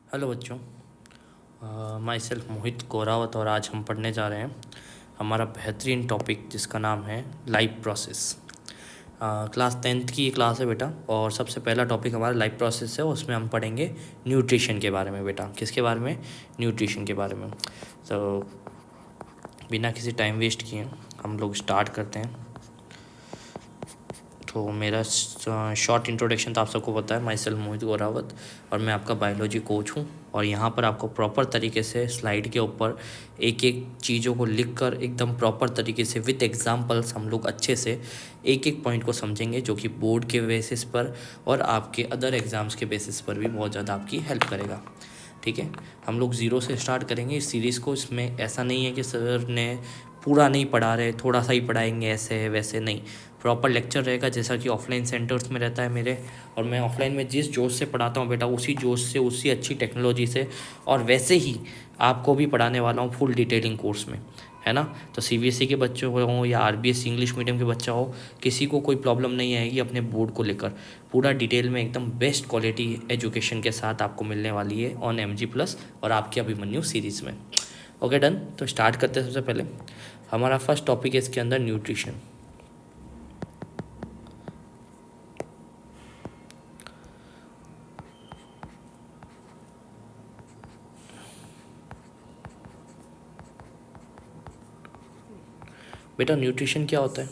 Hello बच्चों, my self मोहित कोरावत और आज हम पढ़ने जा रहे हैं हमारा बेहतरीन टॉपिक जिसका नाम है लाइफ प्रोसेस। क्लास 10th की ये क्लास है बेटा, और सबसे पहला टॉपिक हमारा लाइफ प्रोसेस है। उसमें हम पढ़ेंगे न्यूट्रिशन के बारे में बेटा। किसके बारे में? न्यूट्रिशन के बारे में। तो बिना किसी टाइम वेस्ट किए हम लोग स्टार्ट करते हैं। तो मेरा शॉर्ट इंट्रोडक्शन तो आप सबको पता है, माई सेल्फ मोहित गोरावत, और मैं आपका बायोलॉजी कोच हूँ। और यहाँ पर आपको प्रॉपर तरीके से स्लाइड के ऊपर एक एक चीज़ों को लिखकर एकदम प्रॉपर तरीके से विद एग्जांपल्स हम लोग अच्छे से एक एक पॉइंट को समझेंगे, जो कि बोर्ड के बेसिस पर और आपके अदर एग्ज़ाम्स के बेसिस पर भी बहुत ज़्यादा आपकी हेल्प करेगा। ठीक है, हम लोग ज़ीरो से स्टार्ट करेंगे इस सीरीज़ को। इसमें ऐसा नहीं है कि सर ने पूरा नहीं पढ़ा रहे, थोड़ा सा ही पढ़ाएंगे, ऐसे है वैसे नहीं। प्रॉपर लेक्चर रहेगा जैसा कि ऑफलाइन सेंटर्स में रहता है मेरे। और मैं ऑफलाइन में जिस जोश से पढ़ाता हूँ बेटा, उसी जोश से, उसी अच्छी टेक्नोलॉजी से और वैसे ही आपको भी पढ़ाने वाला हूँ फुल डिटेलिंग कोर्स में, है ना। तो सीबीएसई के बच्चों हो या आरबीएस इंग्लिश मीडियम के बच्चा हो, किसी को कोई प्रॉब्लम नहीं आएगी अपने बोर्ड को लेकर। पूरा डिटेल में एकदम बेस्ट क्वालिटी एजुकेशन के साथ आपको मिलने वाली है ऑन MG+ और आपके अभिमन्यु सीरीज़ में। ओके डन, तो स्टार्ट करते हैं। सबसे पहले हमारा फर्स्ट टॉपिक है इसके अंदर न्यूट्रिशन। बेटा न्यूट्रिशन क्या होता है?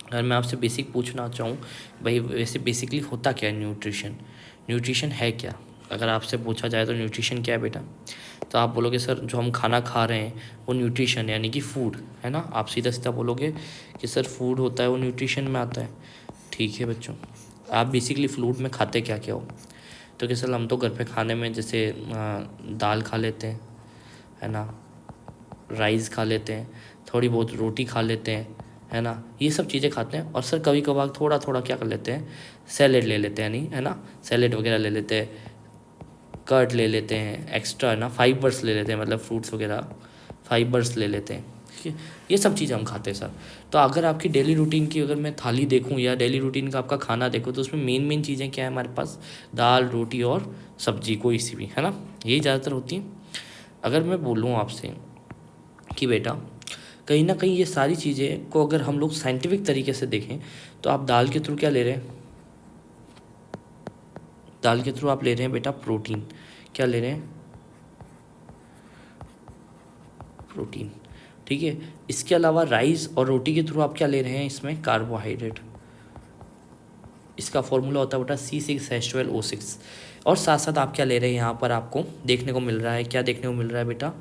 अगर मैं आपसे बेसिक पूछना चाहूँ, भाई वैसे बेसिकली होता क्या है न्यूट्रिशन? न्यूट्रिशन है क्या? अगर आपसे पूछा जाए तो न्यूट्रिशन क्या है बेटा, तो आप बोलोगे सर जो हम खाना खा रहे हैं वो न्यूट्रिशन यानी कि फूड है ना। आप सीधा सीधा बोलोगे कि सर फूड होता है वो न्यूट्रिशन में आता है। ठीक है बच्चों, आप बेसिकली फूड में खाते क्या क्या हो? तो कि सर हम तो घर पे खाने में जैसे दाल खा लेते हैं, है ना, राइस खा लेते हैं, थोड़ी बहुत रोटी खा लेते हैं, है ना, ये सब चीज़ें खाते हैं। और सर कभी कभार थोड़ा थोड़ा क्या कर लेते हैं, सैलेड ले लेते हैं, नहीं है ना, सैलेड वगैरह ले लेते हैं, कर्ड ले लेते हैं एक्स्ट्रा, है ना, फाइबर्स ले लेते हैं, मतलब फ्रूट्स वगैरह फाइबर्स ले लेते हैं। ठीक है, ये सब चीज़ें हम खाते हैं सर। तो अगर आपकी डेली रूटीन की अगर मैं थाली देखूं या डेली रूटीन का आपका खाना देखूं, तो उसमें मेन मेन चीज़ें क्या है हमारे पास? दाल, रोटी और सब्जी कोई सी भी, है ना, यही ज़्यादातर होती हैं। अगर मैं बोलूँ आपसे कि बेटा कहीं ना कहीं ये सारी चीज़ें को अगर हम लोग साइंटिफिक तरीके से देखें, तो आप दाल के थ्रू क्या ले रहे हैं? दाल के थ्रू आप ले रहे हैं बेटा प्रोटीन। क्या ले रहे हैं? प्रोटीन। ठीक है, इसके अलावा राइस और रोटी के थ्रू आप क्या ले रहे हैं? इसमें कार्बोहाइड्रेट। इसका फॉर्मूला होता है बेटा C6H12O6। और साथ साथ आप क्या ले रहे हैं? यहाँ पर आपको देखने को मिल रहा है, क्या देखने को मिल रहा है बेटा,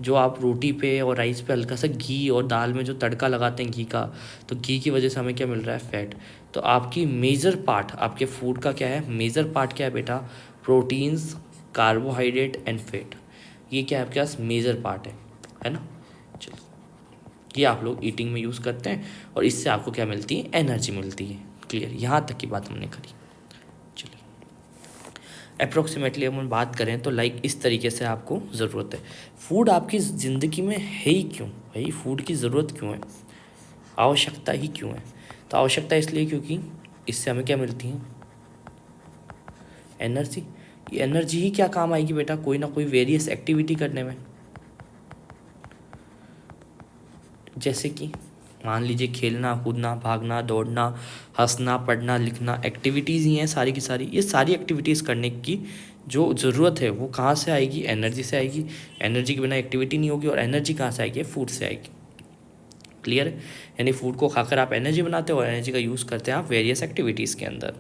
जो आप रोटी पे और राइस पे हल्का सा घी, और दाल में जो तड़का लगाते हैं घी का, तो घी की वजह से हमें क्या मिल रहा है? फैट। तो आपकी मेजर पार्ट आपके फूड का क्या है? मेजर पार्ट क्या है बेटा? Proteins, carbohydrate and fat. ये क्या है आपके पास? मेजर पार्ट है ना। चलो, ये आप लोग ईटिंग में यूज़ करते हैं और इससे आपको क्या मिलती है? एनर्जी मिलती है। क्लियर, यहाँ तक की बात हमने करी। चलिए, अप्रोक्सीमेटली हम बात करें तो लाइक इस तरीके से आपको ज़रूरत है। फूड आपकी ज़िंदगी में है ही क्यों भाई? फूड की ज़रूरत क्यों है? आवश्यकता ही क्यों है? तो आवश्यकता इसलिए क्योंकि इससे हमें क्या मिलती है? एनर्जी। ये एनर्जी ही क्या काम आएगी बेटा? कोई ना कोई वेरियस एक्टिविटी करने में। जैसे कि मान लीजिए खेलना, कूदना, भागना, दौड़ना, हंसना, पढ़ना, लिखना, एक्टिविटीज़ ही हैं सारी की सारी। ये सारी एक्टिविटीज़ करने की जो ज़रूरत है वो कहाँ से आएगी? एनर्जी से आएगी। एनर्जी के बिना एक्टिविटी नहीं होगी, और एनर्जी कहाँ से आएगी? फूड से आएगी। क्लियर है? यानी फूड को खाकर आप एनर्जी बनाते हो और एनर्जी का यूज़ करते हैं आप वेरियस एक्टिविटीज़ के अंदर।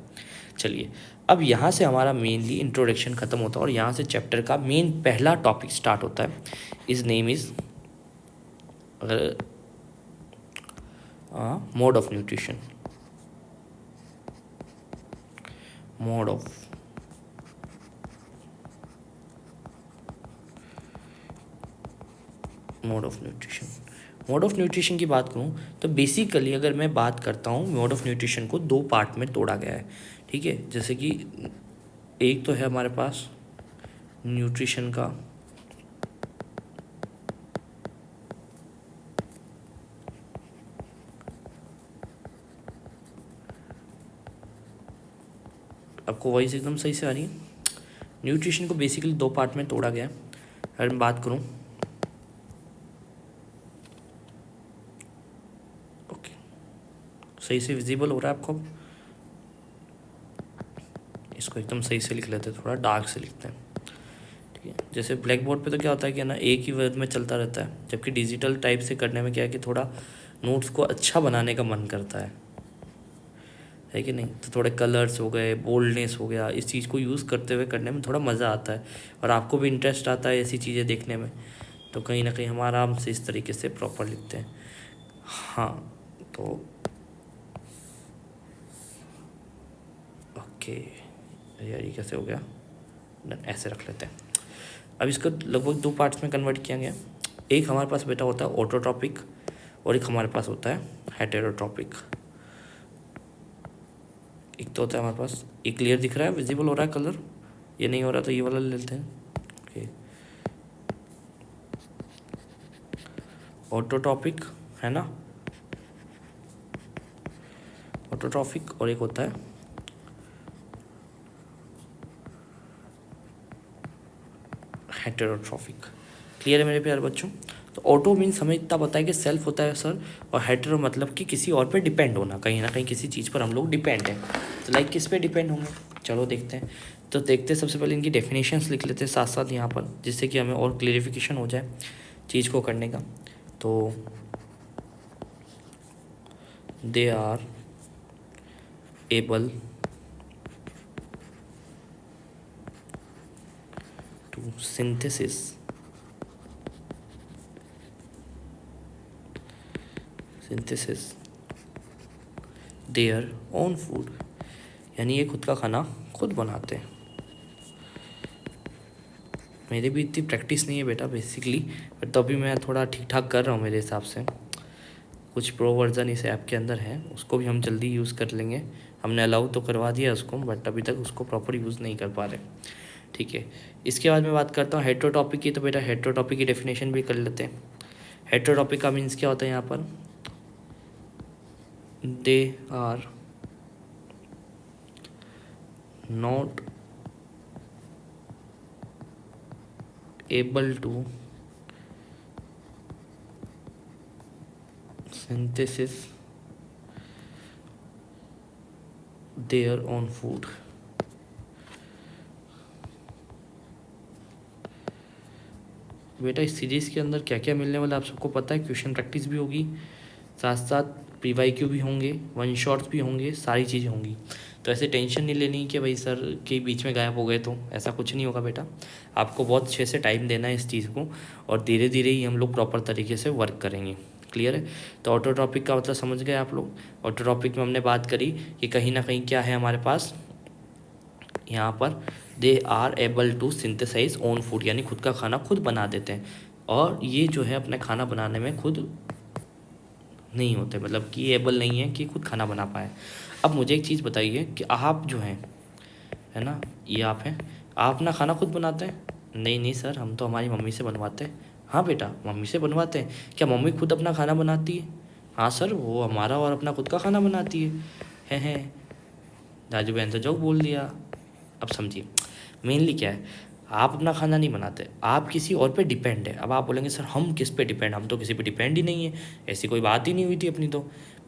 चलिए, अब यहाँ से हमारा मेनली इंट्रोडक्शन ख़त्म होता है और यहाँ से चैप्टर का मेन पहला टॉपिक स्टार्ट होता है। Is name is mode of nutrition. Mode of mode of nutrition. Mode of nutrition की बात करूँ तो बेसिकली अगर मैं बात करता हूँ, मोड ऑफ न्यूट्रिशन को दो पार्ट में तोड़ा गया है। ठीक है, जैसे कि एक तो है हमारे पास न्यूट्रिशन का आपको वॉइस एकदम सही से आ रही है? न्यूट्रिशन को बेसिकली 2 पार्ट में तोड़ा गया है। अगर मैं बात करूँ, ओके सही से विजिबल हो रहा है आपको? इसको एकदम सही से लिख लेते हैं, थोड़ा डार्क से लिखते हैं, ठीक है। जैसे ब्लैक बोर्ड पे तो क्या होता है कि ना एक ही वर्ड में चलता रहता है, जबकि डिजिटल टाइप से करने में क्या है कि थोड़ा नोट्स को अच्छा बनाने का मन करता है कि नहीं। तो थोड़े कलर्स हो गए, बोल्डनेस हो गया, इस चीज़ को यूज़ करते हुए करने में थोड़ा मज़ा आता है और आपको भी इंटरेस्ट आता है ऐसी चीज़ें देखने में। तो कहीं ना कहीं हम आराम से इस तरीके से प्रॉपर लिखते हैं। हाँ तो ओके यार, ये कैसे हो गया? ऐसे रख लेते हैं। अब इसको लगभग 2 पार्ट्स में कन्वर्ट किया गया। एक हमारे पास बेटा होता है ऑटोट्रॉपिक और एक हमारे पास होता है हेटेरोट्रॉपिक। एक तो होता है हमारे पास, ये क्लियर दिख रहा है, विजिबल हो रहा है कलर? ये नहीं हो रहा तो ये वाला ले लेते हैं। ओके, ऑटोट्रॉपिक है ना, ऑटोट्रॉपिक, और एक होता है हेटेरोट्रॉपिक। क्लियर है मेरे प्यारे बच्चों? तो ऑटो मीन्स हमें इतना पता है कि सेल्फ होता है सर, और हेटेरो मतलब कि किसी और पे डिपेंड होना, कहीं ना कहीं किसी चीज़ पर हम लोग डिपेंड हैं। तो लाइक किस पे डिपेंड होंगे, चलो देखते हैं। तो देखते हैं, सबसे पहले इनकी डेफिनेशंस लिख लेते हैं साथ साथ यहाँ पर, जिससे कि हमें और क्लियरिफिकेशन हो जाए चीज़ को करने का। तो they are able to synthesis their own food, यानी ये खुद का खाना खुद बनाते हैं। मेरी भी इतनी प्रैक्टिस नहीं है बेटा बेसिकली, बट तो अभी मैं थोड़ा ठीक ठाक कर रहा हूँ मेरे हिसाब से। कुछ प्रो वर्जन इस ऐप के अंदर है, उसको भी हम जल्दी यूज़ कर लेंगे। हमने अलाउ तो करवा दिया उसको, बट अभी तक उसको प्रॉपर यूज़ नहीं कर पा रहे, ठीक है। इसके बाद मैं बात करता हूँ हेटेरोटॉपिक की। तो बेटा हेटेरोटॉपिक की डेफिनेशन भी कर लेते हैं। हेटेरोटॉपिक का मीन्स क्या होता है यहाँ पर? They are not able to synthesis their own food। बेटा इस सीरीज़ के अंदर क्या क्या मिलने वाला आप सबको पता है। क्वेश्चन प्रैक्टिस भी होगी, साथ साथ प्रीवाईक्यू भी होंगे, वन शॉट्स भी होंगे, सारी चीज़ें होंगी। तो ऐसे टेंशन नहीं लेनी कि भाई सर के बीच में गायब हो गए, तो ऐसा कुछ नहीं होगा बेटा। आपको बहुत अच्छे से टाइम देना है इस चीज़ को, और धीरे धीरे ही हम लोग प्रॉपर तरीके से वर्क करेंगे। क्लियर है? तो ऑटोट्रॉपिक का मतलब समझ गए आप लोग। ऑटोट्रॉपिक में हमने बात करी कि कहीं ना कहीं क्या है हमारे पास यहाँ पर, they are able to synthesise own food, यानी खुद का खाना खुद बना देते हैं। और ये जो है अपने खाना बनाने में खुद नहीं होते, मतलब कि एबल नहीं है कि खुद खाना बना पाए। अब मुझे एक चीज़ बताइए कि आप जो हैं, है ना, ये आप हैं, आप ना खाना खुद बनाते हैं? नहीं नहीं सर, हम तो हमारी मम्मी से बनवाते हैं। हाँ बेटा, मम्मी से बनवाते हैं। क्या मम्मी खुद अपना खाना बनाती है? हाँ सर, वो हमारा और अपना खुद का खाना बनाती है। राजू बहन तो जोक बोल दिया। अब समझिए मेनली क्या है, आप अपना खाना नहीं बनाते, आप किसी और पे डिपेंड है। अब आप बोलेंगे सर हम किस पे डिपेंड, हम तो किसी पे डिपेंड ही नहीं है, ऐसी कोई बात ही नहीं हुई थी अपनी। तो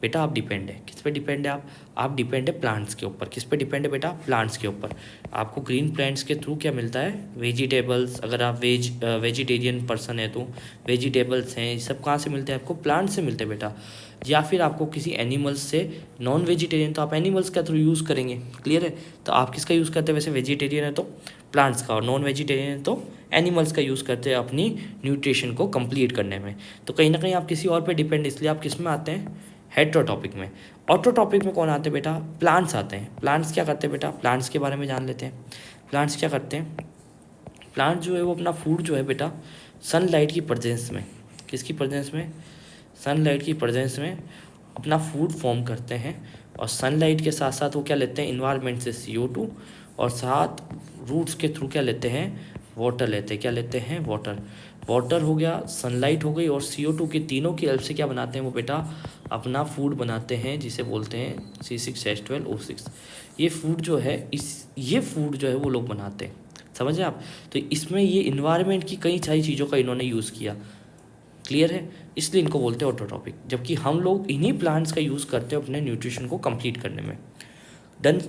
बेटा आप डिपेंड है, किस पे डिपेंड है आप डिपेंड है प्लांट्स के ऊपर। किस पे डिपेंड है बेटा? प्लांट्स के ऊपर। आपको ग्रीन प्लांट्स के थ्रू क्या मिलता है? वेजिटेबल्स। अगर आप वेजिटेरियन पर्सन है तो वेजिटेबल्स हैं, ये सब कहाँ से मिलते हैं आपको? प्लांट से मिलते हैं बेटा। या फिर आपको किसी एनिमल्स से, नॉन वेजिटेरियन तो आप एनिमल्स का थ्रू यूज़ करेंगे। क्लियर है? तो आप किसका यूज़ करते हैं वैसे? वेजिटेरियन है तो प्लांट्स का, और नॉन वेजिटेरियन है तो एनिमल्स का यूज़ करते हैं अपनी न्यूट्रिशन को कंप्लीट करने में। तो कहीं ना कहीं आप किसी और पे डिपेंड, इसलिए आप किस में आते हैं? हेटेरोटॉपिक में। ऑटोटॉपिक में कौन आते हैं बेटा? प्लांट्स आते हैं। प्लांट्स क्या करते हैं बेटा? प्लांट्स के बारे में जान लेते हैं। प्लांट्स क्या करते हैं? प्लांट जो है वो अपना फूड जो है बेटा सनलाइट की प्रेजेंस में, किसकी प्रेजेंस में? सनलाइट की प्रेजेंस में अपना फूड फॉर्म करते हैं। और सनलाइट के साथ साथ वो क्या लेते हैं? इन्वायरमेंट से CO2, और साथ रूट्स के थ्रू क्या लेते हैं? वाटर लेते हैं। क्या लेते हैं? वाटर। वाटर हो गया, सनलाइट हो गई, और CO2 के तीनों की हेल्प से क्या बनाते हैं वो बेटा? अपना फूड बनाते हैं, जिसे बोलते हैं C6H12O6। ये फूड जो है ये फूड जो है वो लोग बनाते हैं। समझे आप? तो इसमें ये इन्वायरमेंट की कई सारी चीज़ों का इन्होंने यूज़ किया। क्लियर है? इसलिए इनको बोलते हैं ऑटोट्रॉपिक, जबकि हम लोग इन्हीं प्लांट्स का यूज़ करते हैं अपने न्यूट्रिशन को कंप्लीट करने में। डन?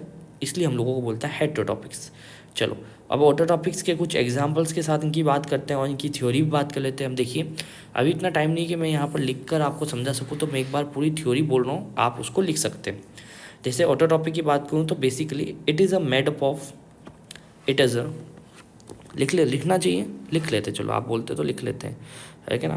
इसलिए हम लोगों को बोलता है हेटेरोटॉपिक्स। चलो अब ऑटोटॉपिक्स के कुछ एग्जांपल्स के साथ इनकी बात करते हैं और इनकी थ्योरी भी बात कर लेते हैं हम। देखिए अभी इतना टाइम नहीं कि मैं यहाँ पर लिख कर आपको समझा सकूँ, तो मैं एक बार पूरी थ्योरी बोल रहा हूँ, आप उसको लिख सकते हैं। जैसे ऑटोटॉपिक की बात करूँ तो basically it is a made up of, it is अ, लिखना चाहिए, लिख लेते, चलो आप बोलते तो लिख लेते हैं, है क्या ना।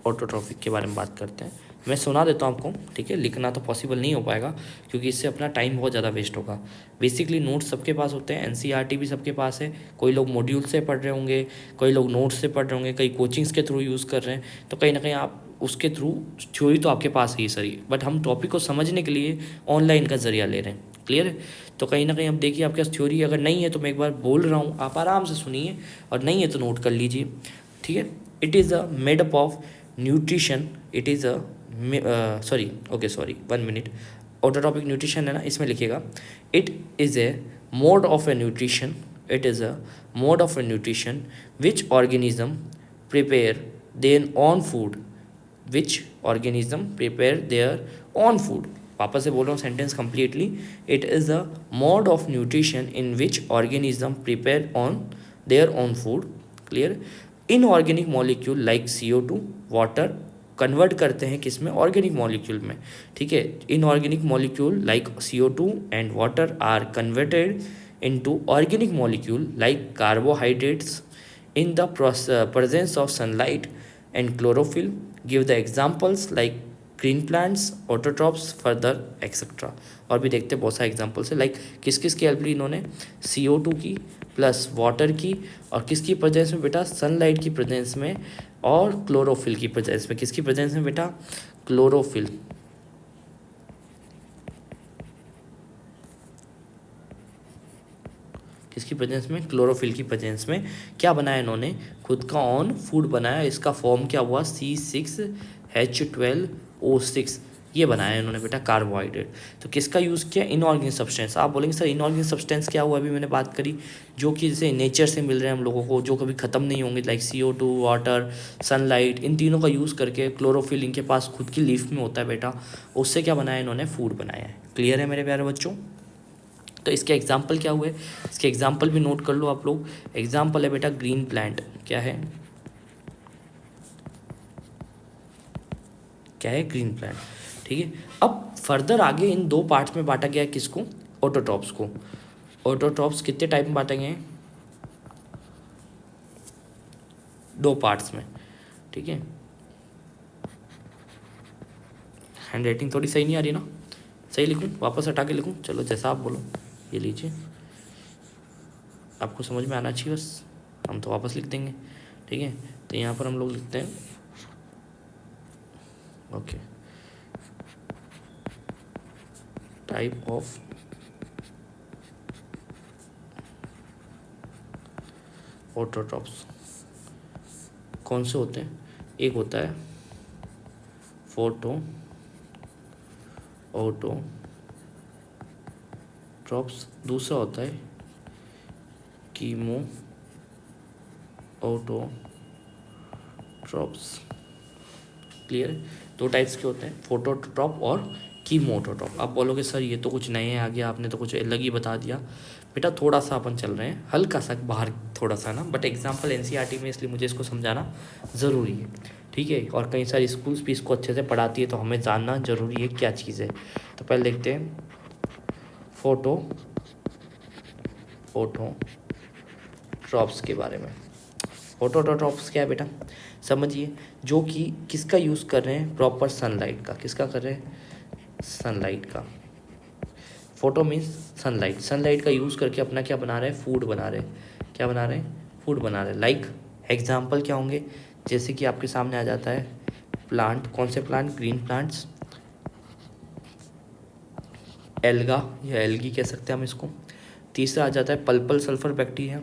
ऑटोट्रॉफिक के बारे में बात करते हैं, मैं सुना देता हूँ आपको, ठीक है? लिखना तो पॉसिबल नहीं हो पाएगा क्योंकि इससे अपना टाइम बहुत ज़्यादा वेस्ट होगा। बेसिकली नोट्स सबके पास होते हैं, एनसीईआरटी भी सबके पास है, कोई लोग मॉड्यूल से पढ़ रहे होंगे, कोई लोग नोट्स से पढ़ रहे होंगे, कई कोचिंग्स के थ्रू यूज़ कर रहे हैं, तो कहीं ना कहीं आप उसके थ्रू थ्योरी तो आपके पास ही सही, बट हम टॉपिक को समझने के लिए ऑनलाइन का ज़रिया ले रहे हैं। क्लियर है? तो कहीं ना कहीं अब देखिए आपके पास थ्योरी अगर नहीं है तो मैं एक बार बोल रहा हूँ, आप आराम से सुनिए, और नहीं है तो नोट कर लीजिए, ठीक है? It is a made up of nutrition, it is a sorry 1 minute, autotrophic nutrition है ना, इसमें लिखिएगा it is a mode of a nutrition, it is a mode of a nutrition which organism prepare their own food, which organism prepare their own food. वापस से बोल रहा हूँ sentence completely, it is a mode of nutrition in which organism prepare own their own food. Clear? Inorganic molecule like CO2 water convert करते हैं किस में? Organic molecule में, ठीक है? Inorganic molecule like CO2 and water are converted into organic molecule like carbohydrates in the presence of sunlight and chlorophyll. Give the examples like green plants, autotrophs, further etc. और भी देखते हैं बहुत सारे examples है, लाइक किस किस की हेल्प ली इन्होंने? CO2 की प्लस वाटर की, और किसकी प्रेजेंस में बेटा? सनलाइट की प्रेजेंस में, और क्लोरोफिल की प्रेजेंस में। किसकी प्रेजेंस में बेटा? क्लोरोफिल। किसकी प्रेजेंस में? क्लोरोफिल की प्रेजेंस में। क्या बनाया इन्होंने? खुद का ऑन फूड बनाया। इसका फॉर्म क्या हुआ? C6H12O6, ये बनाया इन्होंने बेटा, कार्बोहाइड्रेट। तो किसका यूज़ किया? Inorganic substance. आप बोलेंगे सर इनऑर्गेनिक सब्सटेंस क्या हुआ? अभी मैंने बात करी, जो कि जैसे नेचर से मिल रहे हैं हम लोगों को, जो कभी ख़त्म नहीं होंगे, लाइक CO2, वाटर, सनलाइट, इन तीनों का यूज़ करके, क्लोरोफिल इनके पास खुद की लीफ में होता है बेटा, उससे क्या बनाया इन्होंने? फूड बनाया है। क्लियर है मेरे प्यारे बच्चों? तो इसके एग्जाम्पल क्या हुए? इसके एग्जाम्पल भी नोट कर लो आप लोग। एग्जाम्पल है बेटा ग्रीन प्लांट। क्या है? क्या है? Green plant. ठीक है, अब फर्दर आगे इन दो पार्ट्स में बांटा गया है। किसको? ऑटोट्रॉप्स को। ऑटोट्रॉप्स कितने टाइप में बांटे गए हैं? दो पार्ट्स में। ठीक है, हैंड राइटिंग थोड़ी सही नहीं आ रही ना? सही लिखूं? वापस हटा के लिखूं? चलो जैसा आप बोलो। ये लीजिए, आपको समझ में आना चाहिए बस, हम तो वापस लिख देंगे। ठीक है, तो यहाँ पर हम लोग लिखते हैं ओके, टाइप ऑफ ऑटोट्रॉप्स कौन से होते हैं? एक होता है फोटो ऑटोट्रॉप्स, दूसरा होता है कीमो ऑटोट्रॉप्स। क्लियर? दो टाइप्स के होते हैं, फोटोट्रॉप और कीमोटोट्रॉप। आप बोलोगे सर ये तो कुछ नए आ गया, आपने तो कुछ अलग ही बता दिया। बेटा थोड़ा सा अपन चल रहे हैं हल्का सा बाहर थोड़ा सा ना, बट एग्जाम्पल एनसीईआरटी में, इसलिए मुझे इसको समझाना ज़रूरी है। ठीक है, और कई सारी स्कूल्स भी इसको अच्छे से पढ़ाती है, तो हमें जानना ज़रूरी है क्या चीज़ है। तो पहले देखते हैं फोटोट्रॉप्स के बारे में। फोटोट्रॉप्स क्या है बेटा? समझिए, जो कि किसका यूज़ कर रहे हैं? प्रॉपर सनलाइट का। किसका कर रहे हैं? सनलाइट का। फोटो मीन्स सनलाइट, सनलाइट का यूज़ करके अपना क्या बना रहे हैं? फूड बना रहे हैं। क्या बना रहे हैं? फूड बना रहे हैं। लाइक एग्जाम्पल क्या होंगे? जैसे कि आपके सामने आ जाता है प्लांट। कौन से प्लांट? ग्रीन प्लांट्स, एल्गा या एल्गी कह सकते हैं हम इसको। तीसरा आ जाता है पल्पल सल्फर बैक्टीरिया,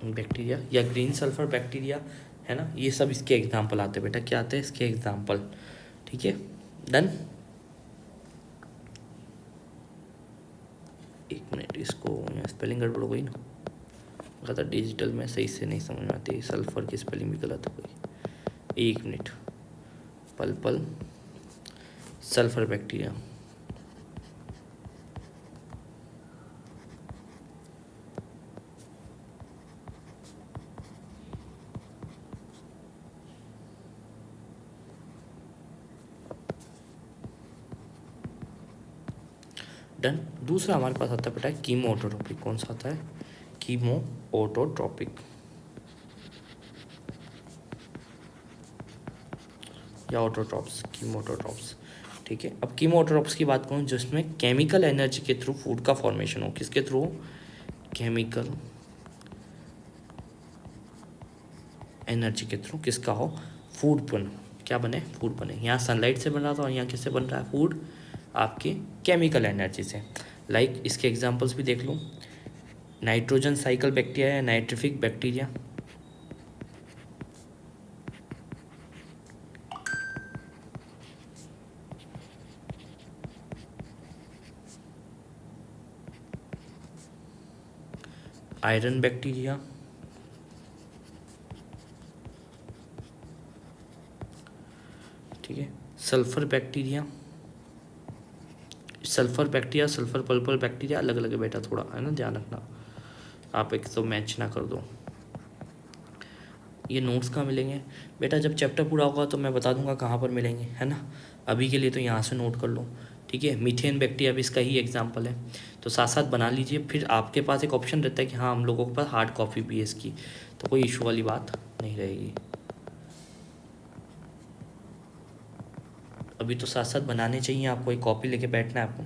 बैक्टीरिया या ग्रीन सल्फर बैक्टीरिया, है ना, ये सब इसके एग्जाम्पल आते हैं बेटा। क्या आते हैं इसके एग्जाम्पल? ठीक है, डन। एक मिनट, इसको स्पेलिंग गड़बड़ हो गई ना, कहता डिजिटल में सही से नहीं समझ में आती, सल्फर की स्पेलिंग भी गलत हो गई। एक मिनट, पल सल्फर बैक्टीरिया। डन। दूसरा हमारे पास आता है बेटा कीमो ऑटोट्रॉपिक। कौन सा आता है? कीमो ऑटोट्रॉपिक या ऑटोट्रॉप्स, कीमोटोट्रॉप्स। ठीक है, अब कीमोटोट्रॉप्स की बात करूँ जिसमें केमिकल एनर्जी के थ्रू फूड का फॉर्मेशन हो। किसके थ्रू? केमिकल एनर्जी के थ्रू किसका हो? फूड बन, क्या बने? फूड बने। यहाँ सनलाइट से बन रहा था और यहाँ किससे बन रहा है? फूड आपके केमिकल एनर्जी से। लाइक इसके एग्जांपल्स भी देख लो, नाइट्रोजन साइकिल बैक्टीरिया या नाइट्रिफिक बैक्टीरिया, आयरन बैक्टीरिया, ठीक है, sulphur bacteria. Sulphur bacteria, sulphur purple bacteria अलग अलग है बेटा, थोड़ा है ना, ध्यान रखना आप एक तो मैच ना कर दो। ये नोट्स कहाँ मिलेंगे बेटा? जब चैप्टर पूरा होगा तो मैं बता दूंगा कहाँ पर मिलेंगे, है ना। अभी के लिए तो यहाँ से नोट कर लो, ठीक है। मीथेन बैक्टीरिया भी इसका ही एग्जाम्पल है, तो साथ साथ बना लीजिए। फिर आपके पास एक ऑप्शन रहता है कि हाँ हम लोगों के पास हार्ड कॉपी भी है इसकी, तो कोई इशू वाली बात नहीं रहेगी। अभी तो साथ साथ बनाने चाहिए आपको, एक कॉपी लेके बैठना है आपको,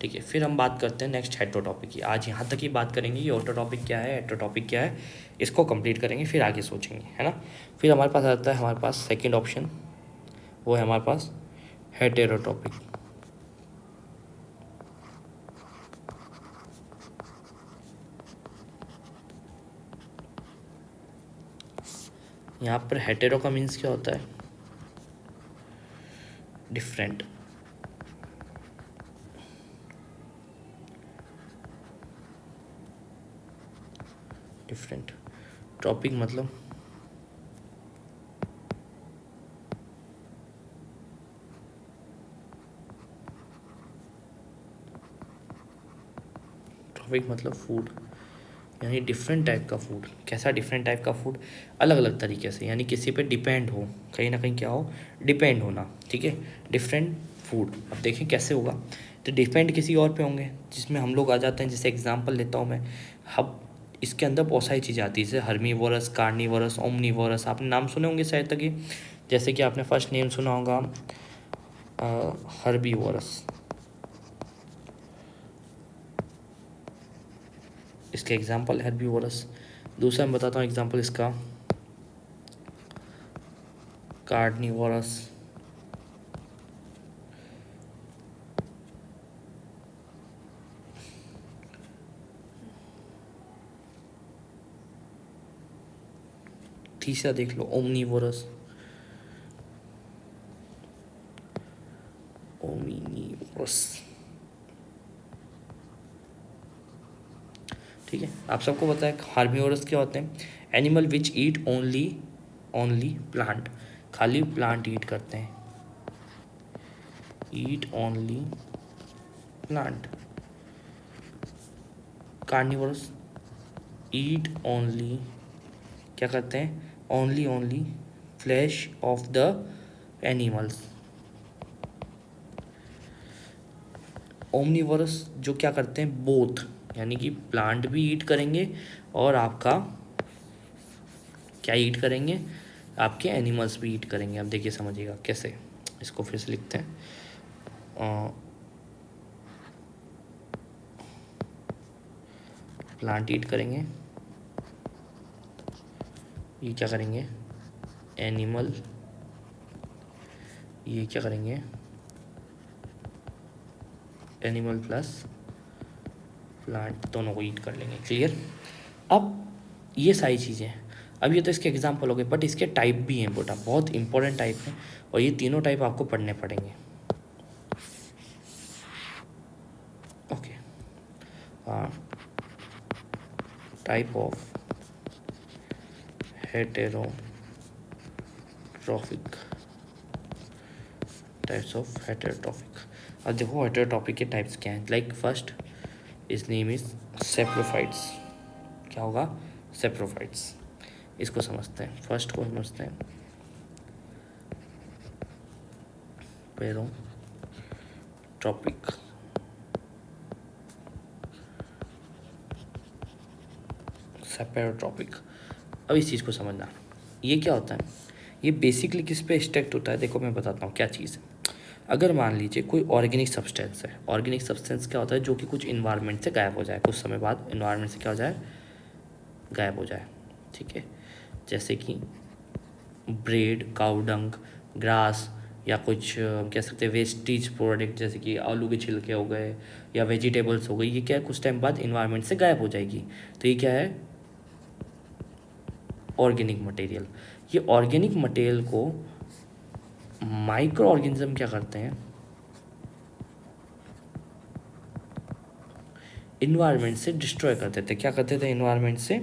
ठीक है। फिर हम बात करते हैं नेक्स्ट हेटेरोटॉपिक की। आज यहाँ तक ही बात करेंगे ये ऑटोटॉपिक क्या है, हेटेरोटॉपिक क्या है, इसको कंप्लीट करेंगे फिर आगे सोचेंगे, है ना। फिर हमारे पास आता है हमारे पास सेकंड ऑप्शन, वो है हमारे पास हेटेरोटॉपिक। यहाँ पर हेटेरो का मीन्स क्या होता है? डिफरेंट। डिफरेंट टॉपिक मतलब टॉपिक मतलब फूड, यानी डिफरेंट टाइप का फूड। कैसा डिफरेंट टाइप का फूड? अलग अलग तरीके से, यानी किसी पे डिपेंड हो, कहीं ना कहीं क्या हो? डिपेंड होना, ठीक है। डिफरेंट फूड, अब देखें कैसे होगा। तो डिपेंड किसी और पे होंगे, जिसमें हम लोग आ जाते हैं। जैसे एग्जांपल लेता हूँ मैं, अब इसके अंदर बहुत सारी चीज़ें आती है, जैसे हर्मीवोरस, कार्निवोरस, ओमनीवोरस। आपने नाम सुने होंगे शायद तक ये, जैसे कि आपने फर्स्ट नेम सुना होगा हर्बीवोरस, इसके एग्जाम्पल हर्बीवोरस। दूसरा मैं बताता हूँ एग्जाम्पल इसका, कार्निवोरस। तीसरा देख लो ओमनीवोरस, ओमनीवोरस, ठीक है। आप सबको पता है हार्बीवोरस क्या होते हैं? Animal which eat only plant, खाली प्लांट ईट करते हैं, eat only plant. Carnivorous eat only, क्या करते हैं? Only flash of the animals. Omnivorous जो क्या करते हैं? बोथ, यानी कि प्लांट भी ईट करेंगे और आपका क्या ईट करेंगे? आपके एनिमल्स भी ईट करेंगे। अब देखिए समझिएगा कैसे, इसको फिर से लिखते हैं। प्लांट ईट करेंगे, ये क्या करेंगे? एनिमल, ये क्या करेंगे? एनिमल प्लस प्लांट दोनों को ईट कर लेंगे। क्लियर? अब ये सारी चीज़ें, अब ये तो इसके एग्जाम्पल हो गए, बट इसके टाइप भी हैं बेटा, बहुत इंपॉर्टेंट टाइप हैं, और ये तीनों टाइप आपको पढ़ने पड़ेंगे। Okay, type of heterotrophic, types of heterotrophic. अब देखो हेटेरोट्रॉफिक के टाइप्स क्या हैं। लाइक फर्स्ट इस नेम इज सेप्रोफाइट्स। क्या होगा? सेप्रोफाइट्स। इसको समझते हैं, फर्स्ट को समझते हैं, पेरोट्रॉपिक। सेपेरोट्रॉपिक। अब इस चीज़ को समझना, ये क्या होता है, ये बेसिकली किस पे स्टेक्ट होता है। देखो मैं बताता हूँ क्या चीज़ है। अगर मान लीजिए कोई ऑर्गेनिक सब्सटेंस है, ऑर्गेनिक सब्सटेंस क्या होता है, जो कि कुछ इन्वायरमेंट से गायब हो जाए, कुछ समय बाद इन्वायरमेंट से क्या हो जाए, गायब हो जाए, ठीक है। जैसे कि ब्रेड, काउ डंग, ग्रास, या कुछ कह सकते हैं वेस्टेज प्रोडक्ट, जैसे कि आलू के छिलके हो गए या वेजिटेबल्स हो गई, ये क्या है, कुछ टाइम बाद इन्वायरमेंट से गायब हो जाएगी, तो ये क्या है, ऑर्गेनिक मटेरियल। ये ऑर्गेनिक मटेरियल को माइक्रो ऑर्गेनिज्म क्या करते हैं, इन्वायरमेंट से डिस्ट्रॉय कर देते हैं। क्या करते थे, इन्वायरमेंट से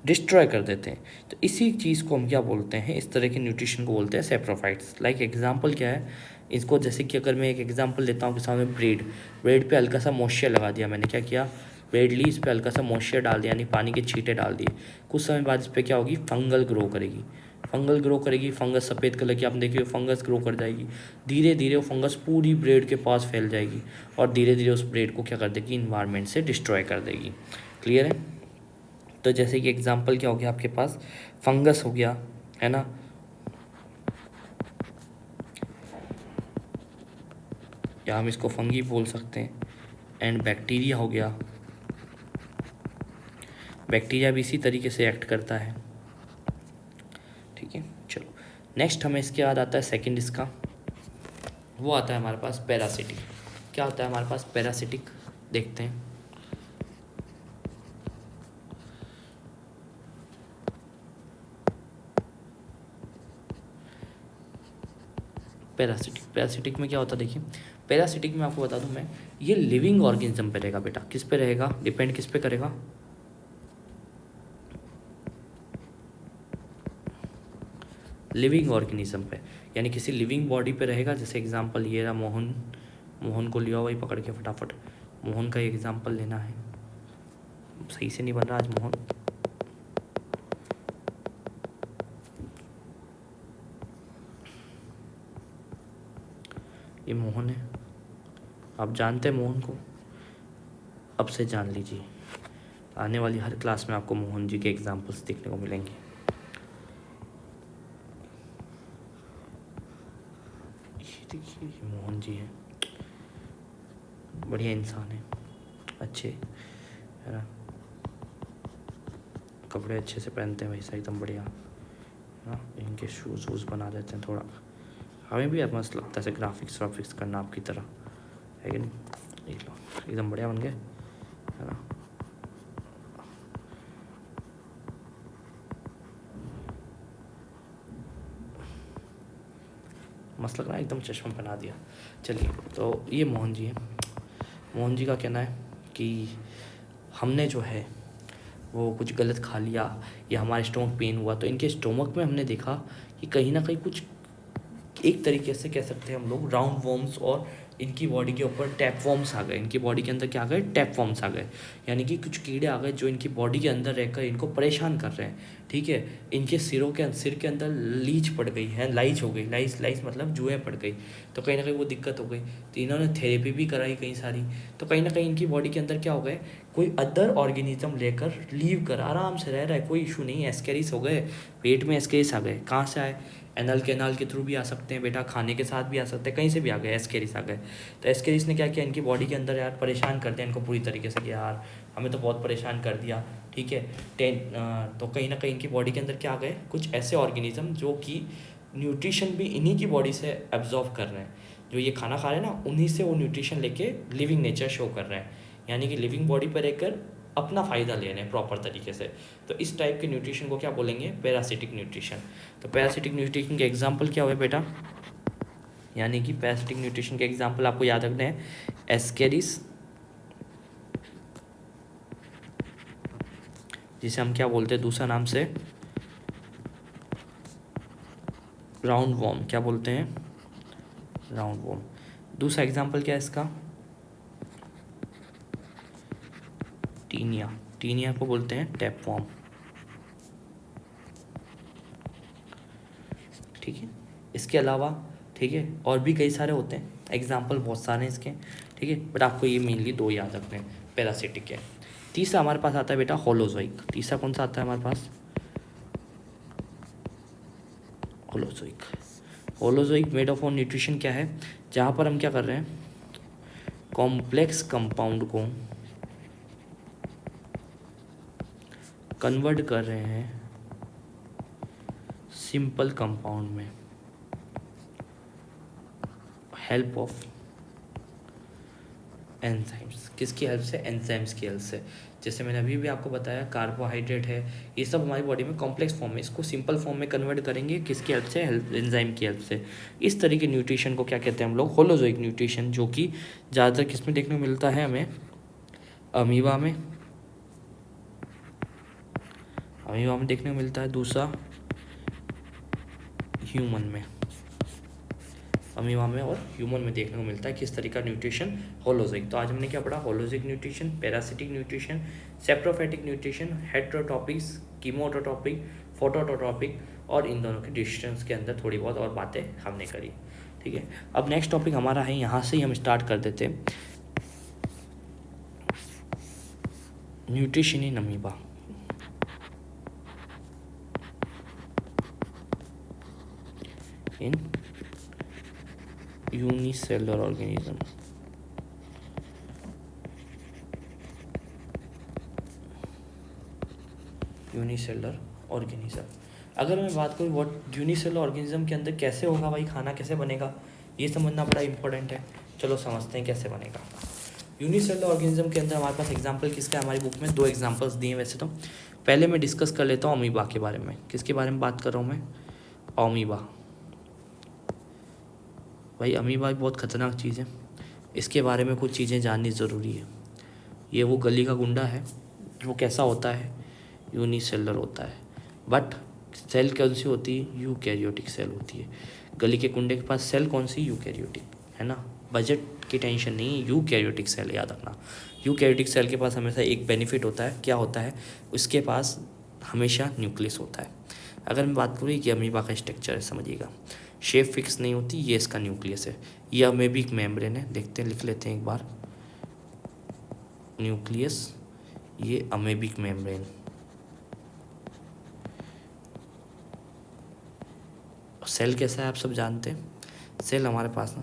डिस्ट्रॉय कर देते हैं। तो इसी चीज़ को हम क्या बोलते हैं, इस तरह के न्यूट्रिशन को बोलते हैं सेप्रोफाइट्स। लाइक एग्जांपल क्या है इसको, जैसे कि अगर मैं एक एग्जांपल देता हूँ कि सामने ब्रेड, ब्रेड पे हल्का सा मॉइस्चर लगा दिया मैंने, क्या किया, ब्रेड ली, इस पर हल्का सा मॉइस्चर डाल दिया, यानी पानी के छींटे डाल दिए। कुछ समय बाद इस पर क्या होगी, फंगल ग्रो करेगी, फंगल ग्रो करेगी, फंगस सफ़ेद कलर की, आप देखिए फंगस ग्रो कर जाएगी। धीरे धीरे वो फंगस पूरी ब्रेड के पास फैल जाएगी और धीरे धीरे उस ब्रेड को क्या कर देगी, इन्वायरमेंट से डिस्ट्रॉय कर देगी। क्लियर है? तो जैसे कि एग्जांपल क्या हो गया आपके पास, फंगस हो गया, है ना, या हम इसको फंगी बोल सकते हैं। एंड बैक्टीरिया हो गया, बैक्टीरिया भी इसी तरीके से एक्ट करता है, ठीक है। चलो नेक्स्ट हमें इसके बाद आता है सेकंड इसका, वो आता है हमारे पास पैरासिटिक। क्या होता है हमारे पास पैरासिटिक, देखते हैं। पैरासिटिक में क्या होता है, देखिए पैरासिटिक में आपको बता दूं मैं, ये लिविंग ऑर्गेनिज्म पे रहेगा बेटा। किस पे रहेगा, डिपेंड किस पे करेगा, लिविंग ऑर्गेनिज्म पे, यानी किसी लिविंग बॉडी पे रहेगा। जैसे एग्जांपल ये रहा मोहन, मोहन को लिया वही पकड़ के फटाफट, मोहन का एग्जांपल लेना है। सही से नहीं बन रहा आज मोहन, ये मोहन है, आप जानते हैं मोहन को, अब से जान लीजिए, आने वाली हर क्लास में आपको मोहन जी के एग्जाम्पल्स देखने को मिलेंगे। ये देखिए ये मोहन जी हैं, बढ़िया इंसान है, अच्छे, है ना, कपड़े अच्छे से पहनते हैं वैसा एकदम बढ़िया, है ना, इनके शूज़ वूज़ बना देते हैं थोड़ा, हमें भी मस्त लगता है ऐसे ग्राफिक्स वाफिक्स करना आपकी तरह, है कि नहीं। देख लो एकदम बढ़िया बन गए, है ना। मस्त लग रहा है, एकदम चश्मा पहना दिया। चलिए तो ये मोहन जी हैं, मोहन जी का कहना है कि हमने जो है वो कुछ गलत खा लिया या हमारे स्टोमक पेन हुआ, तो इनके स्टोमक में हमने देखा कि कहीं ना कहीं कुछ, एक तरीके से कह सकते हैं हम लोग, राउंड वॉर्म्स, और इनकी बॉडी के ऊपर टैप वॉर्म्स आ गए। इनकी बॉडी के अंदर क्या आ गए, टैप वॉर्म्स आ गए, यानी कि कुछ कीड़े आ गए जो इनकी बॉडी के अंदर रहकर इनको परेशान कर रहे हैं, ठीक है। इनके सिर के अंदर लीच पड़ गई है, लाइच हो गई, लाइच मतलब जुएँ पड़ गई, तो कहीं ना कहीं वो दिक्कत हो गई। तो इन्होंने थेरेपी भी कराई कई सारी, तो कहीं ना कहीं इनकी बॉडी के अंदर क्या हो गए, कोई अदर ऑर्गेनिज्म लेकर लीव कर आराम से रह रहा है, कोई इशू नहीं है। एस्केरिस हो गए, पेट में एस्केरिस आ गए, कहाँ से आए, एनल कैनाल के थ्रू भी आ सकते हैं बेटा, खाने के साथ भी आ सकते हैं, कहीं से भी आ गए, एस्केरिस आ गए। तो एस्केरिस ने क्या किया, इनकी बॉडी के अंदर यार परेशान कर दिया इनको पूरी तरीके से कि यार हमें तो बहुत परेशान कर दिया, ठीक है। तो कहीं ना कहीं इनकी बॉडी के अंदर क्या आ गए, कुछ ऐसे ऑर्गेनिज्म जो कि न्यूट्रिशन भी इन्हीं की बॉडी से एब्जॉर्व कर रहे हैं, जो ये खाना खा रहे हैं ना, उन्हीं से वो न्यूट्रिशन लेके लिविंग नेचर शो कर रहे हैं, यानी कि लिविंग बॉडी पर रहकर अपना फ़ायदा ले रहे हैं प्रॉपर तरीके से, तो इस टाइप के न्यूट्रिशन को क्या बोलेंगे, पैरासिटिक न्यूट्रिशन। तो पैरासिटिक न्यूट्रिशन के एग्जाम्पल क्या हुए बेटा, यानी कि पैरासिटिक न्यूट्रिशन के एग्जाम्पल आपको याद रखने हैं, एस्केरिस, जिसे हम क्या बोलते हैं दूसरा नाम से, राउंड वॉर्म, क्या बोलते हैं, राउंड वॉर्म। दूसरा एग्जाम्पल क्या है इसका, टीनिया, टीनिया को बोलते हैं टैप वॉर्म, ठीक है। इसके अलावा ठीक है और भी कई सारे होते हैं, एग्जाम्पल बहुत सारे हैं इसके, ठीक है, बट आपको ये मेनली दो याद रखने हैं, पैरासिटिक है। तीसरा हमारे पास आता है बेटा होलोजोइक, तीसरा कौन सा आता है हमारे पास, holozoic. Holozoic made of on nutrition क्या है, जहाँ पर हम क्या कर रहे हैं, कॉम्प्लेक्स कंपाउंड को कन्वर्ट कर रहे हैं सिंपल कंपाउंड में, हेल्प ऑफ एंजाइम्स। किसकी हेल्प से, एंजाइम्स की हेल्प से। जैसे मैंने अभी भी आपको बताया कार्बोहाइड्रेट है, ये सब हमारी बॉडी में कॉम्प्लेक्स फॉर्म में, इसको सिंपल फॉर्म में कन्वर्ट करेंगे किसकी हेल्प से, हेल्प एंजाइम की हेल्प से। इस तरीके न्यूट्रिशन को क्या कहते हैं हम लोग, होलोजोइक न्यूट्रिशन, जो कि ज़्यादातर किस में देखने को मिलता है हमें, अमीबा में, अमीबा में देखने को मिलता है। दूसरा ह्यूमन में, अमीबा में और ह्यूमन में देखने को मिलता है किस तरीका न्यूट्रिशन, होलोजोइक। तो आज हमने क्या पढ़ा, holozoic nutrition, parasitic nutrition, saprophytic nutrition, heterotrophic, chemoautotrophic, photoautotrophic, और इन दोनों के डिस्टेंस के अंदर थोड़ी बहुत और बातें हमने करी, ठीक है। अब नेक्स्ट टॉपिक हमारा है, यहाँ से ही हम स्टार्ट कर देते हैं, nutrition in amoeba. In unicellular organism, unicellular organism. अगर मैं बात करूँ व्हाट यूनिसेलुलर ऑर्गेनिज्म के अंदर कैसे होगा भाई, खाना कैसे बनेगा, ये समझना बड़ा इंपॉर्टेंट है। चलो समझते हैं कैसे बनेगा। यूनिसेलुलर ऑर्गेनिज्म के अंदर हमारे पास एग्जांपल किसका है, हमारी बुक में दो एग्जांपल्स दिए हैं वैसे तो। पहले मैं डिस्कस कर लेता हूँ अमीबा के बारे में। किसके बारे में बात कर रहा हूँ मैं, अमीबा। भाई अमीबा बहुत ख़तरनाक चीज़ है, इसके बारे में कुछ चीज़ें जाननी ज़रूरी है। ये वो गली का गुंडा है, वो कैसा होता है, यूनिसेलुलर होता है, बट सेल कौन सी होती है, यूकैरियोटिक सेल होती है। गली के गुंडे के पास सेल कौन सी, यूकैरियोटिक, है ना। बजट की टेंशन नहीं है, यूकैरियोटिक सेल याद रखना। यूकैरियोटिक सेल के पास हमेशा एक बेनिफिट होता है, क्या होता है, उसके पास हमेशा न्यूक्लियस होता है। अगर मैं बात करूँ कि अमीबा का स्ट्रक्चर है, समझिएगा, शेप फिक्स नहीं होती, ये इसका न्यूक्लियस है, ये अमेबिक मेम्ब्रेन है, देखते हैं, लिख लेते हैं एक बार, न्यूक्लियस, ये अमेबिक मेम्ब्रेन। सेल कैसा है आप सब जानते हैं, सेल हमारे पास ना,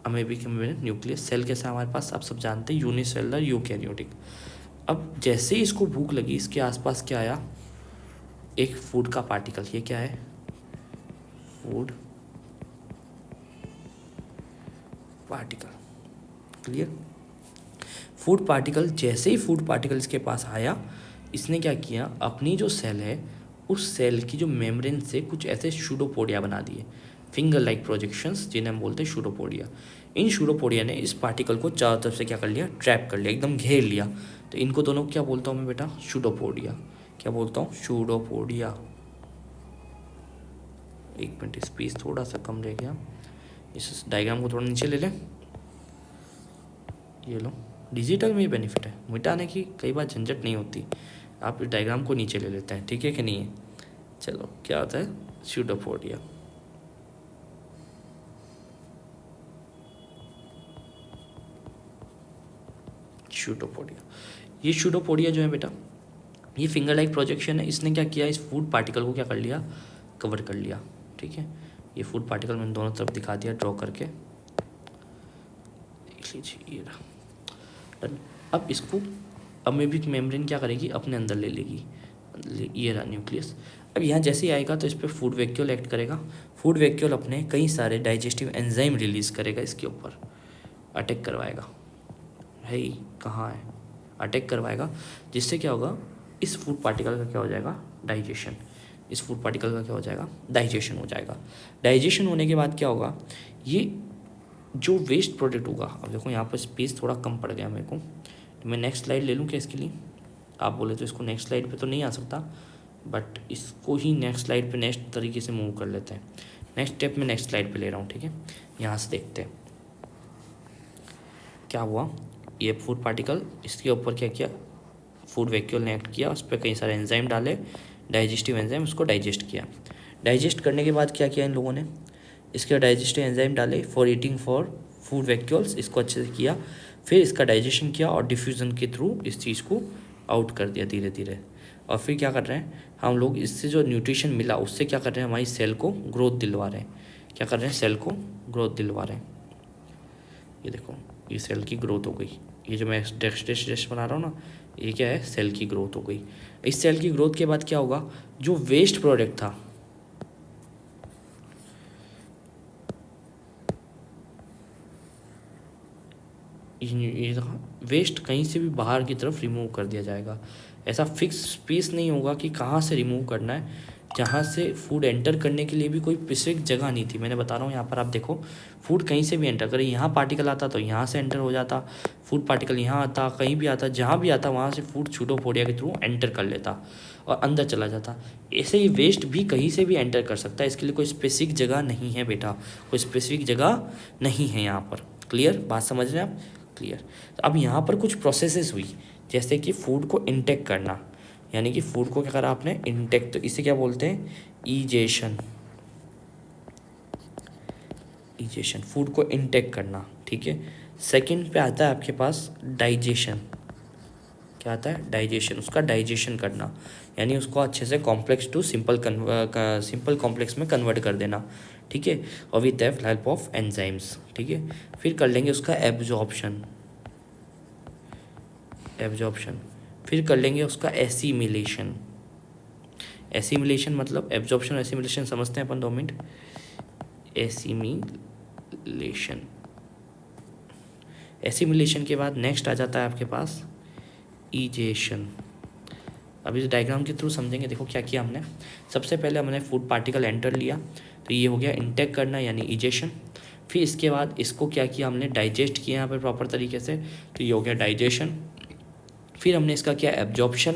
अमेबिक मेम्ब्रेन, न्यूक्लियस। सेल कैसा है हमारे पास आप सब जानते हैं, यूनिसेलुलर यूकैरियोटिक। अब जैसे ही इसको भूख लगी, इसके आसपास क्या आया, एक फूड का पार्टिकल, ये क्या है, food particle, clear. Food particle, जैसे ही फूड पार्टिकल इसके पास आया, इसने क्या किया, अपनी जो सेल है उस सेल की जो मेम्ब्रेन से कुछ ऐसे शूडोपोडिया बना दिए, फिंगर लाइक प्रोजेक्शंस, जिन्हें हम बोलते हैं शूडोपोडिया। इन शूडोपोडिया ने इस पार्टिकल को चारों तरफ से क्या कर लिया, ट्रैप कर लिया, एकदम घेर लिया। तो इनको दोनों को क्या बोलता हूँ मैं बेटा, शूडोपोडिया। क्या बोलता हूँ, शूडोपोडिया। एक मिनट, स्पेस थोड़ा सा कम रह गया, इस डायग्राम को थोड़ा नीचे ले लें, ये लो। डिजिटल में बेनिफिट है, मिटाने की कई बार झंझट नहीं होती, आप इस डायग्राम को नीचे ले लेते हैं, ठीक है कि नहीं है। चलो क्या होता है, शूडोपोडिया। शूडोपोडिया, ये शूडोपोडिया जो है बेटा, ये फिंगर लाइक प्रोजेक्शन है। इसने क्या किया, इस फूड पार्टिकल को क्या कर लिया, कवर कर लिया, ठीक है। ये फूड पार्टिकल मैंने दोनों तरफ दिखा दिया ड्रॉ करके, देख लीजिए, ये रहा डन। अब इसको अमेबिक मेम्ब्रेन क्या करेगी, अपने अंदर ले लेगी, ये रहा न्यूक्लियस। अब यहाँ जैसे ही आएगा तो इस पर फूड वैक्यूल एक्ट करेगा। फूड वैक्यूल अपने कई सारे डाइजेस्टिव एंजाइम रिलीज करेगा, इसके ऊपर अटैक करवाएगा, भाई कहाँ है, अटैक करवाएगा, जिससे क्या होगा, इस फूड पार्टिकल का क्या हो जाएगा, डाइजेशन, इस फूड पार्टिकल का क्या हो जाएगा, डाइजेशन हो जाएगा। डाइजेशन होने के बाद क्या होगा, ये जो वेस्ट प्रोडक्ट होगा, अब देखो यहाँ पर स्पेस थोड़ा कम पड़ गया मेरे को, तो मैं नेक्स्ट स्लाइड ले लूँ क्या इसके लिए, आप बोले तो इसको नेक्स्ट स्लाइड पे तो नहीं आ सकता, बट इसको ही नेक्स्ट स्लाइड पे नेक्स्ट तरीके से मूव कर लेते हैं। नेक्स्ट स्टेप में नेक्स्ट स्लाइड पे ले रहा हूँ, ठीक है। यहाँ से देखते हैं क्या हुआ, ये फूड पार्टिकल, इसके ऊपर क्या किया, फूड वैक्यूल ने एक्ट किया, उस पर कई सारे एंजाइम डाले, डाइजेस्टिव एंजाइम, उसको डाइजेस्ट किया। डाइजेस्ट करने के बाद क्या किया इन लोगों ने, इसके डाइजेस्टिव एंजाइम डाले for eating for food vacuoles, इसको अच्छे से किया, फिर इसका डाइजेशन किया और डिफ्यूज़न के थ्रू इस चीज़ को आउट कर दिया धीरे धीरे। और फिर क्या कर रहे हैं हम लोग, इससे जो न्यूट्रिशन मिला उससे क्या कर रहे हैं, हमारी सेल को ग्रोथ दिलवा रहे हैं। क्या कर रहे हैं, सेल को ग्रोथ दिलवा रहे हैं। ये देखो, ये सेल की ग्रोथ हो गई, ये जो मैं डेक्सट्रेस बना रहा हूँ ना, ये क्या है, सेल की ग्रोथ हो गई। इस सेल की ग्रोथ के बाद क्या होगा, जो वेस्ट प्रोडक्ट था, ये वेस्ट कहीं से भी बाहर की तरफ रिमूव कर दिया जाएगा। ऐसा फिक्स स्पेस नहीं होगा कि कहाँ से रिमूव करना है, जहाँ से फूड एंटर करने के लिए भी कोई स्पेसिफिक जगह नहीं थी। मैंने बता रहा हूँ, यहाँ पर आप देखो, फूड कहीं से भी एंटर करे, यहाँ पार्टिकल आता तो यहाँ से एंटर हो जाता, फूड पार्टिकल यहाँ आता, कहीं भी आता, जहाँ भी आता वहाँ से फूड छूटोफोड़िया के थ्रू एंटर कर लेता और अंदर चला जाता। ऐसे ही वेस्ट भी कहीं से भी एंटर कर सकता है, इसके लिए कोई स्पेसिफिक जगह नहीं है बेटा, कोई स्पेसिफिक जगह नहीं है यहाँ पर। क्लियर, बात समझ रहे हैं आप, क्लियर। तो अब यहाँ पर कुछ प्रोसेसेस हुई, जैसे कि फूड को इंटेक करना, यानी कि फूड को क्या करा आपने, इंटेक, तो इसे क्या बोलते हैं, ईजेशन। ईजेशन, फूड को इंटेक करना, ठीक है। सेकंड पे आता है आपके पास डाइजेशन। क्या आता है, डाइजेशन, उसका डाइजेशन करना, यानी उसको अच्छे से कॉम्प्लेक्स टू सिंपल कॉम्प्लेक्स में कन्वर्ट कर देना, ठीक है, और with the help of enzymes, ठीक है। फिर कर लेंगे उसका एब्जॉर्प्शन, एब्जॉर्प्शन, फिर कर लेंगे उसका एसिमिलेशन। एसिमिलेशन मतलब एब्जॉर्प्शन और एसिमिलेशन समझते हैं अपन 2 मिनट। एसिमिलेशन, एसिमिलेशन के बाद नेक्स्ट आ जाता है आपके पास ईजेशन। अभी इस डायग्राम के थ्रू समझेंगे। देखो क्या किया हमने, सबसे पहले हमने फूड पार्टिकल एंटर लिया, तो ये हो गया इंटेक करना यानी ईजेशन। फिर इसके बाद इसको क्या किया हमने, डाइजेस्ट किया यहाँ पर प्रॉपर तरीके से, तो ये हो गया डाइजेशन। फिर हमने इसका किया एब्जॉर्प्शन,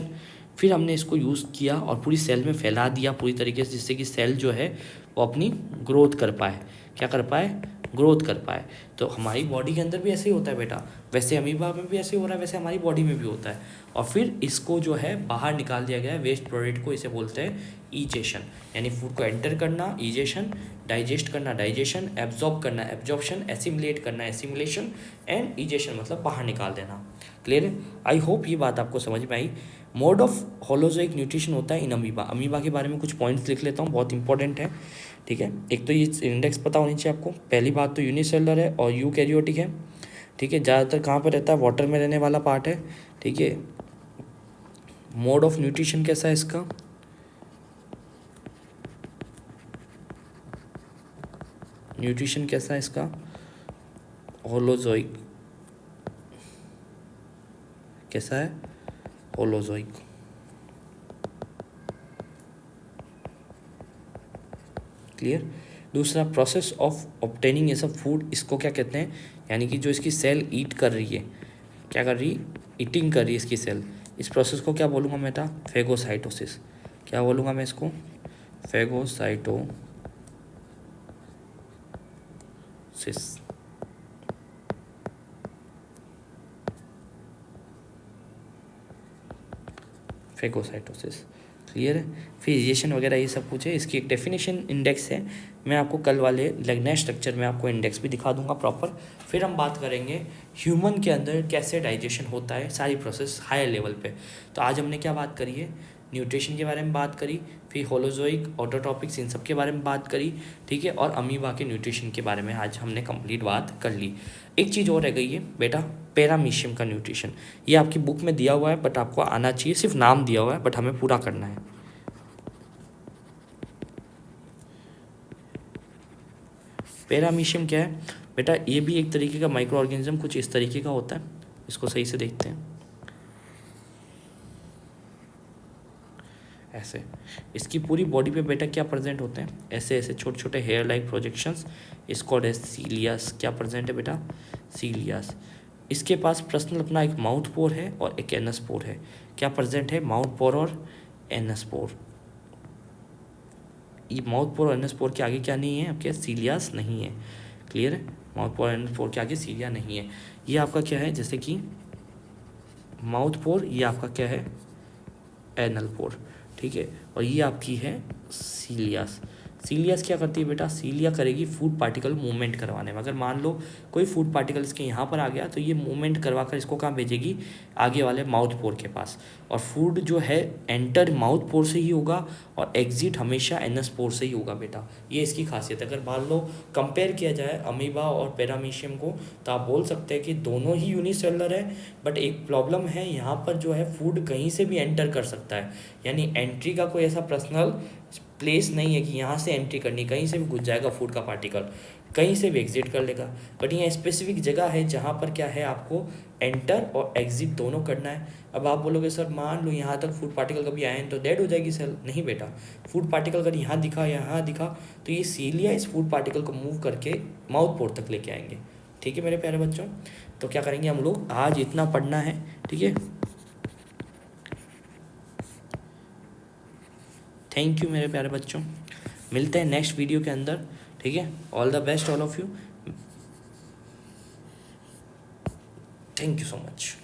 फिर हमने इसको यूज़ किया और पूरी सेल में फैला दिया पूरी तरीके से, जिससे कि सेल जो है वो अपनी ग्रोथ कर पाए। क्या कर पाए, ग्रोथ कर पाए। तो हमारी बॉडी के अंदर भी ऐसे ही होता है बेटा, वैसे अमीबा में भी ऐसे ही हो रहा है, वैसे हमारी बॉडी में भी होता है। और फिर इसको जो है बाहर निकाल दिया गया है वेस्ट प्रोडक्ट को, इसे बोलते हैं ईजेशन, यानी फूड को एंटर करना ईजेशन, डाइजेस्ट करना डाइजेशन, एब्जॉर्ब करना एब्जॉर्प्शन, एसिमुलेट करना एसिमुलेशन, एंड ईजेशन मतलब बाहर निकाल देना। क्लियर है, आई होप ये बात आपको समझ में आई। मोड ऑफ होलोजोइक न्यूट्रिशन होता है इन अमीबा। अमीबा के बारे में कुछ पॉइंट्स लिख लेता हूँ, बहुत इंपॉर्टेंट है, ठीक है। एक तो ये इंडेक्स पता होनी चाहिए आपको। पहली बात तो यूनिसेलुलर है और यूकैरियोटिक है, ठीक है। ज़्यादातर कहाँ पर रहता है, वाटर में रहने वाला पार्ट है, ठीक है। मोड ऑफ न्यूट्रिशन कैसा है इसका, न्यूट्रिशन कैसा है इसका, होलोजोइक कैसा है, होलोजोइक। क्लियर। दूसरा, प्रोसेस ऑफ ऑब्टेनिंग ये सब फूड, इसको क्या कहते हैं, यानी कि जो इसकी सेल ईट कर रही है, क्या कर रही, ईटिंग कर रही है इसकी सेल, इस प्रोसेस को क्या बोलूँगा मैं था, फेगोसाइटोसिस। क्या बोलूँगा मैं इसको, फेगोसाइटोसिस। फेगोसाइटोसिस, क्लियर है। फिर इजेशन वगैरह ये सब कुछ है, इसकी एक डेफिनेशन इंडेक्स है, मैं आपको कल वाले लगना स्ट्रक्चर में आपको इंडेक्स भी दिखा दूंगा प्रॉपर। फिर हम बात करेंगे ह्यूमन के अंदर कैसे डाइजेशन होता है, सारी प्रोसेस हायर लेवल पे। तो आज हमने क्या बात करी है, न्यूट्रिशन के बारे में बात करी, फिर होलोजोइक, ऑटोट्रॉपिक्स, इन सब के बारे में बात करी, ठीक है। और अमीबा के न्यूट्रिशन के बारे में आज हमने कंप्लीट बात कर ली। एक चीज़ और रह गई है बेटा, पैरामीशियम का न्यूट्रिशन। ये आपकी बुक में दिया हुआ है बट आपको आना चाहिए, सिर्फ नाम दिया हुआ है बट हमें पूरा करना है। पैरामीशियम क्या है बेटा, ये भी एक तरीके का माइक्रो ऑर्गेनिज्म कुछ इस तरीके का होता है, इसको सही से देखते हैं। ऐसे इसकी पूरी बॉडी पे बेटा क्या प्रेजेंट होते हैं, ऐसे ऐसे छोटे छोटे हेयर लाइक प्रोजेक्शंस, इसको सीलियास क्या प्रेजेंट है बेटा, सीलियास। इसके पास पर्सनल अपना एक माउथ पोर है और एक एनस पोर है, क्या प्रेजेंट है, माउथ पोर और एनस पोर। ये माउथ पोर और एनस पोर के आगे क्या नहीं है आपके, सीलियास नहीं है, क्लियर है, माउथ पोर और एनस पोर के आगे सीलिया नहीं है। ये आपका क्या है, जैसे कि माउथ पोर, ये आपका क्या है, एनल पोर, ठीक है, और ये आपकी है सीलियास। सीलियास क्या करती है बेटा, सीलिया करेगी फूड पार्टिकल मूवमेंट करवाने में। अगर मान लो कोई फूड पार्टिकल इसके यहाँ पर आ गया तो ये मूवमेंट करवा कर इसको कहाँ भेजेगी, आगे वाले माउथ पोर के पास। और फूड जो है एंटर माउथ पोर से ही होगा और एग्जिट हमेशा एनस पोर से ही होगा बेटा, ये इसकी खासियत है। अगर मान लो कंपेयर किया जाए अमीबा और पैरामीशियम को तो आप बोल सकते हैं कि दोनों ही यूनिसेलुलर है, बट एक प्रॉब्लम है यहाँ पर जो है फूड कहीं से भी एंटर कर सकता है, यानी एंट्री का कोई ऐसा पर्सनल प्लेस नहीं है कि यहाँ से एंट्री करनी, कहीं से भी घुस जाएगा फूड का पार्टिकल, कहीं से भी एग्जिट कर लेगा। बट यहाँ स्पेसिफिक जगह है जहाँ पर क्या है, आपको एंटर और एग्जिट दोनों करना है। अब आप बोलोगे सर मान लो यहाँ तक फूड पार्टिकल कभी आए तो डेड हो जाएगी सेल, नहीं बेटा, फूड पार्टिकल अगर यहाँ दिखा यहाँ दिखा तो ये सीलिया इस फूड पार्टिकल को मूव करके माउथ पोर तक लेके आएंगे। ठीक है मेरे प्यारे बच्चों, तो क्या करेंगे हम लोग, आज इतना पढ़ना है, ठीक है। थैंक यू मेरे प्यारे बच्चों, मिलते हैं नेक्स्ट वीडियो के अंदर, ठीक है। All the best all of you, thank you so much.